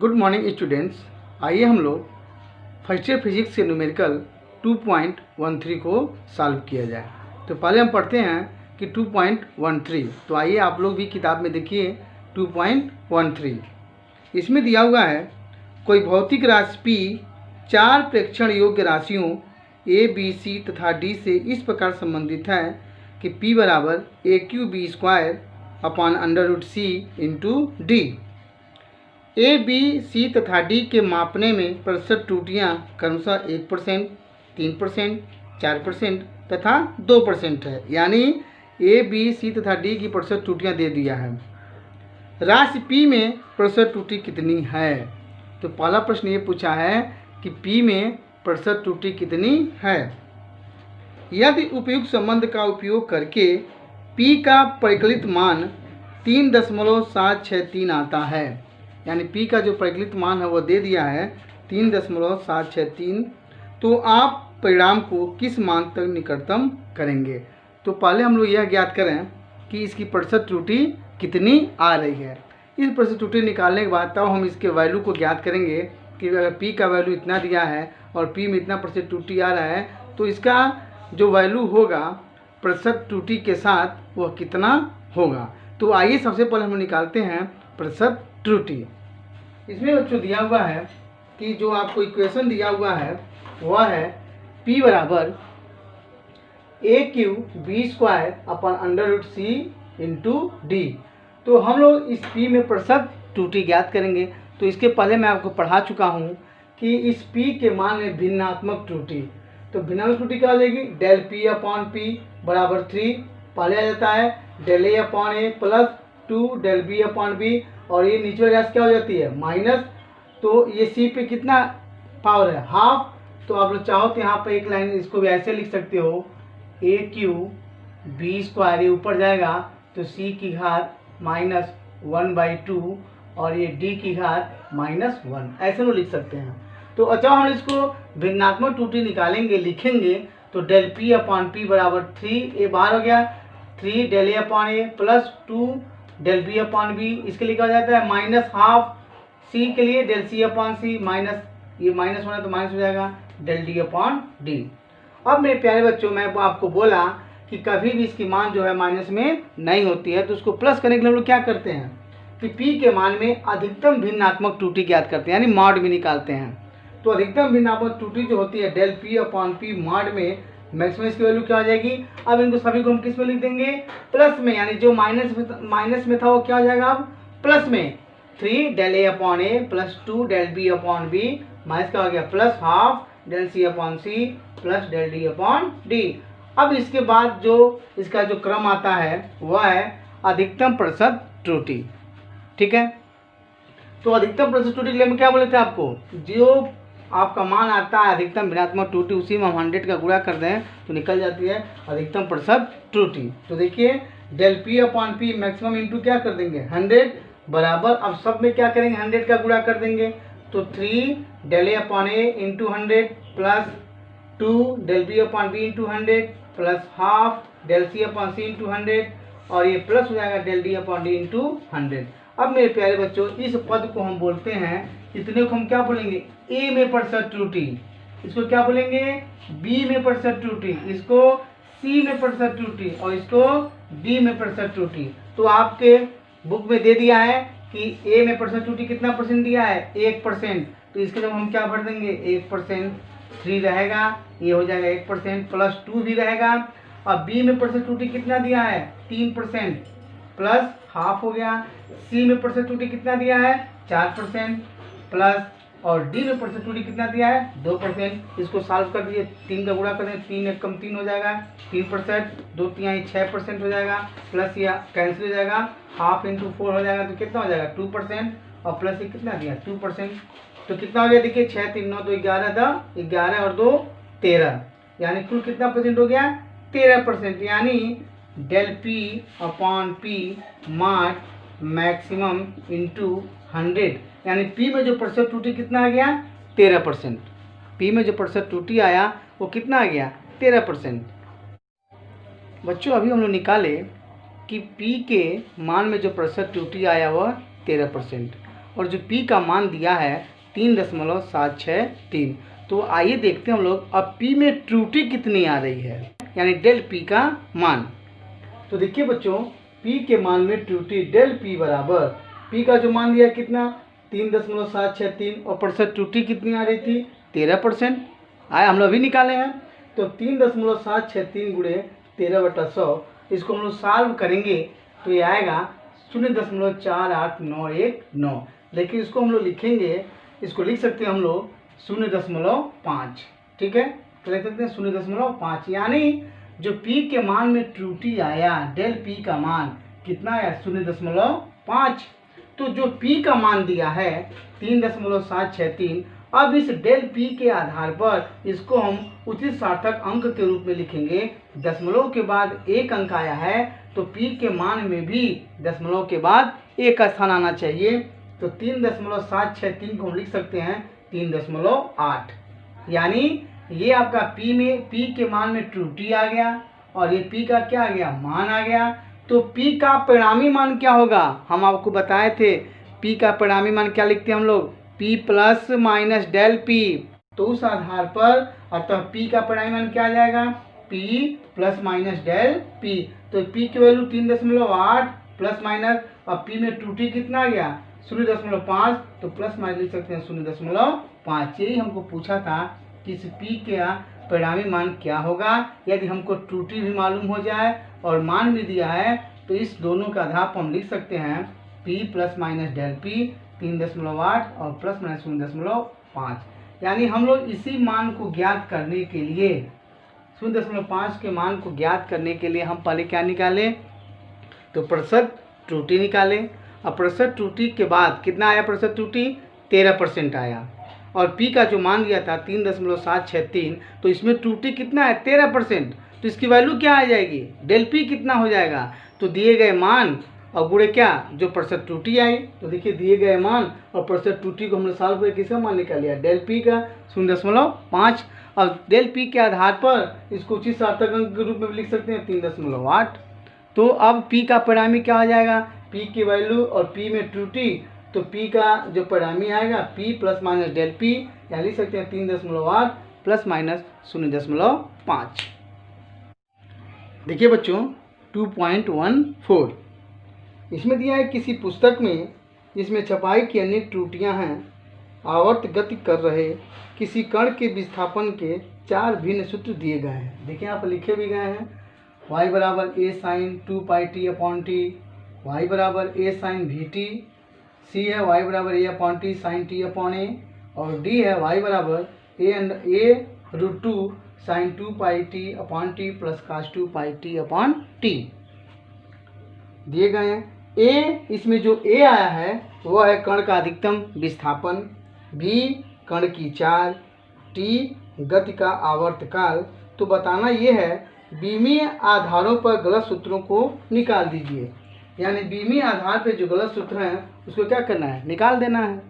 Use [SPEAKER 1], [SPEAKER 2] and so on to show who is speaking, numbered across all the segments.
[SPEAKER 1] Good morning students. आइए हम लोग फर्स्ट ईयर फिजिक्स के न्यूमेरिकल 2.13 को सॉल्व किया जाए। तो पहले हम पढ़ते हैं कि 2.13। तो आइए आप लोग भी किताब में देखिए 2.13। इसमें दिया हुआ है कोई भौतिक राशि P चार प्रेक्षण योग्य राशियों A, B, C तथा D से इस प्रकार संबंधित है कि P बराबर AQB² / √C × D। ए, बी, सी तथा डी के मापने में प्रतिशत त्रुटियाँ क्रमशः 1%, 3%, 4% तथा 2% है। यानी ए, बी, सी तथा डी की प्रतिशत त्रुटियाँ दे दिया है। राशि पी में प्रतिशत त्रुटि कितनी है? तो पहला प्रश्न ये पूछा है कि पी में प्रतिशत त्रुटि कितनी है। यदि उपयुक्त संबंध का उपयोग करके पी का परिकलित मान 3.763 आता है, यानी P का जो परिकलित मान है वो दे दिया है 3.763, तो आप परिणाम को किस मान तक निकटतम करेंगे? तो पहले हम लोग यह ज्ञात करें कि इसकी प्रतिशत त्रुटि कितनी आ रही है। इस प्रतिशत त्रुटि निकालने के बाद तब हम इसके वैल्यू को ज्ञात करेंगे कि अगर P का वैल्यू इतना दिया है और P में इतना प्रतिशत त्रुटि आ रहा है तो इसका जो वैल्यू होगा प्रतिशत त्रुटि के साथ वह कितना होगा। तो आइए सबसे पहले हम निकालते हैं प्रतिशत त्रुटि। इसमें बच्चों दिया हुआ है कि जो आपको इक्वेशन दिया हुआ है वह है P बराबर AQB² / √C × D। तो हम लोग इस P में प्रतिशत त्रुटि ज्ञात करेंगे। तो इसके पहले मैं आपको पढ़ा चुका हूँ कि इस P के मान में भिन्नात्मक त्रुटि, तो भिन्नात्मक त्रुटि क्या हो जाएगी? del P/P बराबर 3 पहले आ जाता है, del A/A plus 2 del B/B, और ये नीचे वाली राशि क्या हो जाती है? माइनस। तो ये सी पे कितना पावर है? हाफ। तो आप लोग चाहो तो यहाँ पर एक लाइन इसको भी ऐसे लिख सकते हो, AQB², ये ऊपर जाएगा तो C की घात -1/2 और ये D की घात -1, ऐसे लोग लिख सकते हैं। तो अच्छा हम इसको भिन्नात्मक त्रुटि निकालेंगे, लिखेंगे तो del P/P बराबर 3, ये बाहर हो गया, 3 del A/A plus 2 del B/B, इसके लिए क्या हो जाता है? -12। C के लिए del C/C माइनस, ये माइनस होना तो माइनस हो जाएगा, del D/D। अब मेरे प्यारे बच्चों, मैं आपको बोला कि कभी भी इसकी मान जो है माइनस में नहीं होती है, तो उसको प्लस करने के लिए हम लोग क्या करते हैं कि P के मान में अधिकतम भिन्नात्मक त्रुटि ज्ञात करते हैं, यानी मॉड भी निकालते हैं। तो अधिकतम भिन्नात्मक त्रुटि जो होती है del P/P मॉड में मैक्सिमम इसकी वैल्यू क्या हो जाएगी? अब इनको सभी को हम किस में लिख देंगे? प्लस में, यानी जो माइनस में था वो क्या हो जाएगा अब? प्लस में। 3 del A/A plus 2 del B/B minus क्या हो गया? Plus half del C/C plus del D/D। अब इसके बाद जो इसका जो क्रम आता है वह है अधिकतम प्रतिशत त्रुटि। ठीक है, तो अधिकतम प्रतिशत त्रुटि के लिए हम क्या बोले थे आपको? जो आपका मान आता है अधिकतम भिन्नात्मक त्रुटि, उसी में हम 100 का गुणा कर दें तो निकल जाती है अधिकतम प्रतिशत त्रुटि। तो देखिए del P/P मैक्सिमम इंटू क्या कर देंगे? 100 बराबर, अब सब में क्या करेंगे? 100 का गुणा कर देंगे, तो 3 del A/A into 100 plus 2 del B/B into 100 plus half del C/C into 100, और ये प्लस हो जाएगा del D/D इंटू 100। अब मेरे प्यारे बच्चों, इस पद को हम बोलते हैं, इतने को हम क्या बोलेंगे? A में प्रतिशत त्रुटि। इसको क्या बोलेंगे? B में प्रतिशत त्रुटि, इसको C में प्रतिशत त्रुटि, और इसको D में प्रतिशत त्रुटि। तो आपके बुक में दे दिया है कि A में प्रतिशत त्रुटि कितना परसेंट दिया है? 1%। तो इसके जब हम क्या भर देंगे? 1%, 3 रहेगा, ये हो जाएगा 1% प्लस 2 भी रहेगा। और B में प्रतिशत त्रुटि कितना दिया है? 3% प्लस हाफ हो गया। C में प्रतिशत त्रुटि कितना दिया है? 4% प्लस, और D में प्रतिशत त्रुटि कितना दिया है? 2%। इसको सॉल्व कर दीजिए, 3 का गुणा कर दें, 3 1 कम 3 हो जाएगा, 3%, 2 3 6% हो जाएगा, प्लस या कैंसिल हो जाएगा, हाफ इंटू 4 हो जाएगा, तो कितना हो जाएगा? 2%, और प्लस ये कितना दिया? 2%। तो कितना हो गया? देखिए 6 3 9 तो 11 था, 11 और 2 13, यानी कुल कितना परसेंट हो गया? 13%। यानी del P/P mod maximum into 100, यानी P में जो प्रतिशत त्रुटि कितना आ गया? 13%। P में जो प्रतिशत त्रुटि आया वो कितना आ गया? 13%। बच्चों अभी हम लोग निकाले कि P के मान में जो प्रतिशत त्रुटि आया वह 13%, और जो P का मान दिया है 3.763। तो आइए देखते हैं हम लोग अब P में त्रुटि कितनी आ रही है, यानी डेल P का मान। तो देखिए बच्चों, P के मान में त्रुटि डेल P बराबर P का जो मान दिया कितना 3.763 और प्रतिशत त्रुटि कितनी आ रही थी 13%। आया हम लोग अभी निकाले हैं। तो 3.763 गुणे 13/100, इसको हम लोग सॉल्व करेंगे तो ये आएगा 0.48919। लेकिन इसको हम लोग लिखेंगे, इसको लिख सकते हैं हम लोग 0.5। ठीक है, तो लिख सकते हैं 0.5, यानी जो P के मान में त्रुटि आया डेल P का मान कितना आया 0.5। तो जो P का मान दिया है 3.763, अब इस डेल P के आधार पर इसको हम उचित सार्थक अंक के रूप में लिखेंगे। दशमलव के बाद एक अंक आया है तो P के मान में भी दशमलव के बाद एक का स्थान आना चाहिए। तो 3.763 को हम लिख सकते हैं 3.8, यानी ये आपका P के मान में त्रुटि आ गया और ये P का क्या आ गया मान आ गया। तो P का परिणामी मान क्या होगा, हम आपको बताए थे P का परिणामी मान क्या लिखते हैं हम लोग P plus minus del P। तो उस आधार पर अतः P का परिणामी मान क्या आ जाएगा P plus minus del P। तो P की वैल्यू 3.8 प्लस माइनस, अब P में त्रुटि कितना आ गया 0.5, तो प्लस माइनस लिख सकते हैं 0.5। यही हमको पूछा था कि इस P का परिणामी मान क्या होगा। यदि हमको त्रुटि भी मालूम हो जाए और मान भी दिया है तो इस दोनों का आधार पर हम लिख सकते हैं P plus minus del P 3.8 और प्लस माइनस 0.5, यानी हम लोग इसी मान को ज्ञात करने के लिए 0.5 के मान को ज्ञात करने के लिए हम पहले क्या निकालें तो प्रतिशत त्रुटि निकालें। अब प्रतिशत त्रुटि के बाद कितना आया प्रतिशत त्रुटि 13% आया और P का जो मान दिया था 3.763, तो इसमें त्रुटि कितना है 13%। तो इसकी वैल्यू क्या आ जाएगी डेल P कितना हो जाएगा, तो दिए गए मान और गुणे क्या जो प्रतिशत त्रुटि आई। तो देखिए दिए गए मान और प्रतिशत त्रुटि को हमने सॉल्व करके किसका मान निकाल लिया डेल P का 0.5। और डेल P के आधार पर इसको उचित सार्थक अंक के रूप में लिख सकते हैं 3.8। तो अब P का परिणामी क्या हो जाएगा P की वैल्यू और P में त्रुटि, तो P का जो परिणामी आएगा P plus minus del P, या लिख सकते हैं 3.8 प्लस माइनस 0.5। देखिए बच्चों 2.14 इसमें दिया है किसी पुस्तक में जिसमें छपाई की अनेक त्रुटियां हैं, आवर्त गति कर रहे किसी कण के विस्थापन के 4 भिन्न सूत्र दिए गए हैं। देखिए यहाँ पर लिखे भी गए हैं y बराबर a साइन 2πt/t, y बराबर a साइन vt, c है y बराबर a/t साइन t/a, और d है y बराबर a√2 sign 2πt/t plus cos 2πt/t दिए गए हैं। a, इसमें जो a आया है वह है कण का अधिकतम विस्थापन, b कण की चाल, t गति का आवर्तकाल। तो बताना ये है बीमीय आधारों पर गलत सूत्रों को निकाल दीजिए, यानी बीमीय आधार पे जो गलत सूत्र हैं उसको क्या करना है निकाल देना है।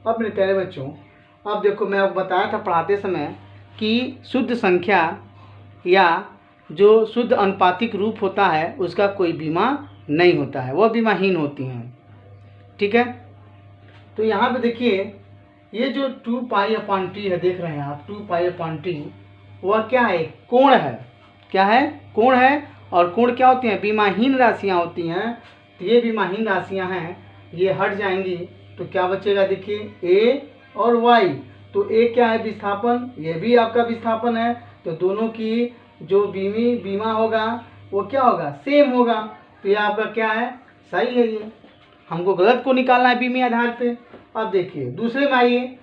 [SPEAKER 1] अब मेरे प्यारे बच्चों, अब देखो मैं आपको बताया था पढ़ाते समय कि शुद्ध संख्या या जो शुद्ध अनुपातिक रूप होता है उसका कोई बीमा नहीं होता है, वह बीमाहीन होती हैं। ठीक है, तो यहाँ पे देखिए ये जो 2π/t है, देख रहे हैं आप 2π/t, वह क्या है कोण है, क्या है कोण है। और कोण क्या होती हैं बीमाहीन राशियाँ होती हैं। तो ये बीमाहीन राशियाँ हैं, ये हट जाएंगी तो क्या बचेगा देखिए a और y। तो a क्या है विस्थापन, ये भी आपका विस्थापन है, तो दोनों की जो बीमा होगा वो क्या होगा सेम होगा। तो ये आपका क्या है सही है, ये हमको गलत को निकालना है बीमी आधार पे। अब देखिए दूसरे में आइए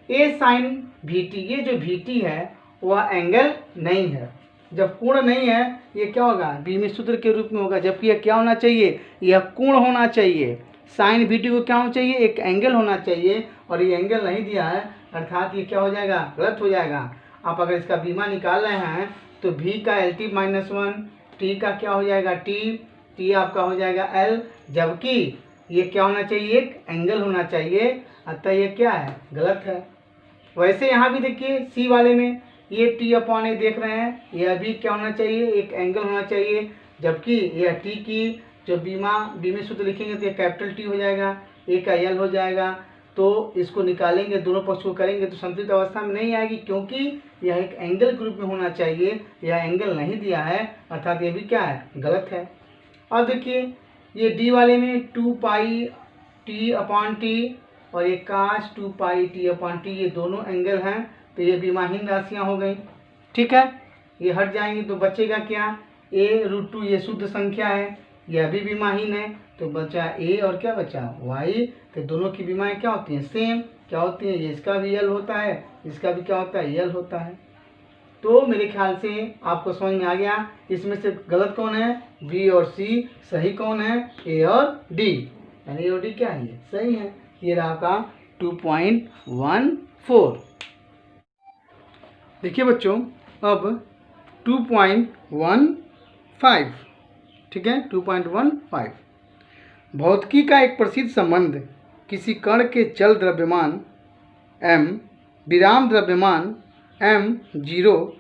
[SPEAKER 1] a साइन vt, ये जो vt है वह एंगल नहीं है। जब कोण नहीं है ये क्या होगा बीमी सूत्र के रूप में होगा, जबकि यह क्या होना चाहिए यह कोण होना चाहिए। साइन vt को क्या होना चाहिए एक एंगल होना चाहिए, और ये एंगल नहीं दिया है अर्थात ये क्या हो जाएगा गलत हो जाएगा। आप अगर इसका बीमा निकाल रहे हैं तो v का LT-1, t का क्या हो जाएगा t आपका हो जाएगा l, जबकि ये क्या होना चाहिए एक एंगल होना चाहिए, अतः ये क्या है गलत है। वैसे यहाँ भी देखिए सी वाले में ये t/a देख रहे हैं, यह भी क्या होना चाहिए एक एंगल होना चाहिए, जबकि यह t की जो बीमी सूत्र लिखेंगे तो ये कैपिटल T हो जाएगा, a का l हो जाएगा। तो इसको निकालेंगे, दोनों पक्ष को करेंगे तो संतुलित अवस्था में नहीं आएगी, क्योंकि यह एक एंगल के रूप में होना चाहिए। यह एंगल नहीं दिया है, अर्थात ये भी क्या है, गलत है। अब देखिए ये डी वाले में 2 पाई टी अपॉन टी और ये काश 2 पाई टी अपॉन टी, ये दोनों एंगल हैं, तो ये विमाहीन राशियाँ हो गई। ठीक है, ये हट जाएंगी तो बचेगा क्या, a√2, ये शुद्ध संख्या है, यह भी विमाहीन है, तो बचा a और क्या बचा y। तो दोनों की विमाएँ क्या होती हैं, सेम। क्या होती हैं, ये इसका भी यल होता है, इसका भी क्या होता है, यल होता है। तो मेरे ख्याल से आपको समझ में आ गया। इसमें से गलत कौन है, बी और सी, सही कौन है, ए और डी। यानी ए और डी क्या है, ये सही है। ये रहा आपका 2.14। देखिए बच्चों अब 2.15, ठीक है, 2.15 भौतिकी का एक प्रसिद्ध संबंध किसी कण के चल द्रव्यमान m विराम द्रव्यमान m0,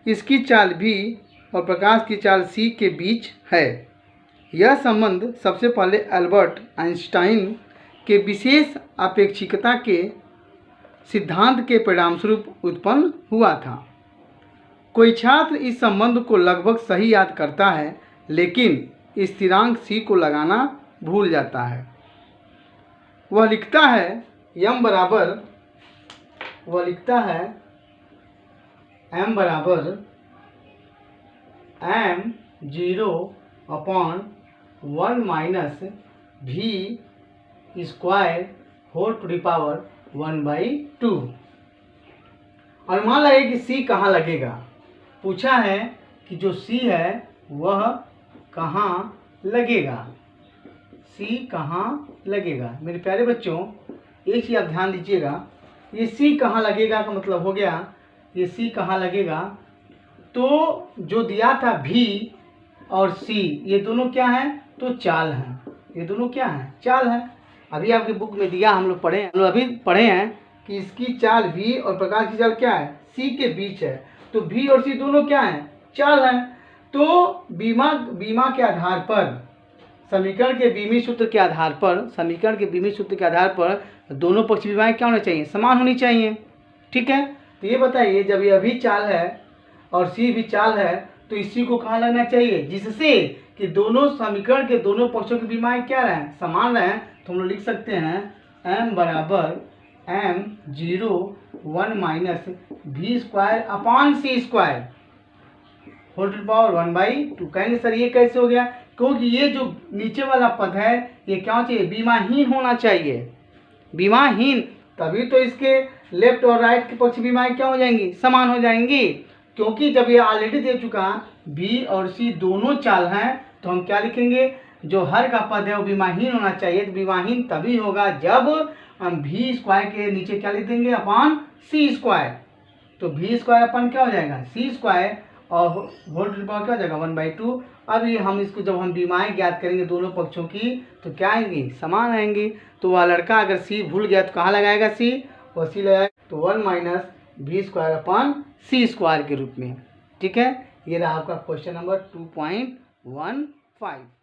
[SPEAKER 1] इसकी चाल v और प्रकाश की चाल c के बीच है। यह संबंध सबसे पहले अल्बर्ट आइंस्टाइन के विशेष अपेक्षिकता के सिद्धांत के परिणामस्वरूप उत्पन्न हुआ था। कोई छात्र इस संबंध को लगभग सही याद करता है, लेकिन स्थिरांक c को लगाना भूल जाता है। वह लिखता है m बराबर m0 upon 1 minus v square whole to the power 1/2। अनुमान लगे कि c कहाँ लगेगा। पूछा है कि जो c है वह कहाँ लगेगा, c कहाँ लगेगा। मेरे प्यारे बच्चों एक चीज़ आप ध्यान दीजिएगा, ये c कहाँ लगेगा का मतलब हो गया, ये c कहाँ लगेगा, तो जो दिया था v और c ये दोनों क्या हैं, तो चाल हैं। ये दोनों क्या हैं, चाल हैं। अभी आपकी बुक में दिया, हम लोग अभी पढ़े हैं कि इसकी चाल v और प्रकाश की चाल क्या है, c के बीच है। तो v और c दोनों क्या हैं, चाल हैं। तो बीमा के आधार पर, समीकरण के बीमी सूत्र के आधार पर दोनों पक्ष विमाएँ क्या होनी चाहिए, समान होनी चाहिए। ठीक है, तो ये बताइए जब यह भी चाल है और c भी चाल है तो इस c को कहाँ लगना चाहिए, जिससे कि दोनों समीकरण के दोनों पक्षों की विमाएँ क्या रहें, समान रहें। तो हम लोग लिख सकते हैं m बराबर m0 1 minus v square upon c square whole to the power 1/2। कहेंगे सर ये कैसे हो गया, क्योंकि ये जो नीचे वाला पद है ये क्या होना चाहिए, विमाहीन होना चाहिए। विमाहीन, तभी तो इसके लेफ्ट और राइट के पक्ष विमाएँ क्या हो जाएंगी, समान हो जाएंगी। क्योंकि जब ये ऑलरेडी दे चुका b और c दोनों चाल हैं, तो हम क्या लिखेंगे, जो हर का पद है वो विमाहीन होना चाहिए। तो विमाहीन तभी होगा जब हम v स्क्वायर के नीचे क्या लिख देंगे, अपॉन c स्क्वायर। तो v स्क्वायर अपन क्या हो जाएगा, c स्क्वायर और होल टू द पावर क्या हो जाएगा 1/2। अब ये हम इसको जब हम विमाएँ ज्ञात करेंगे दोनों पक्षों की, तो क्या आएंगी, समान आएंगी। तो वह लड़का अगर c भूल गया तो कहाँ लगाएगा, c, और c लगाएगा तो 1 minus v square upon c square के रूप में। ठीक है, ये रहा आपका क्वेश्चन नंबर 2.15।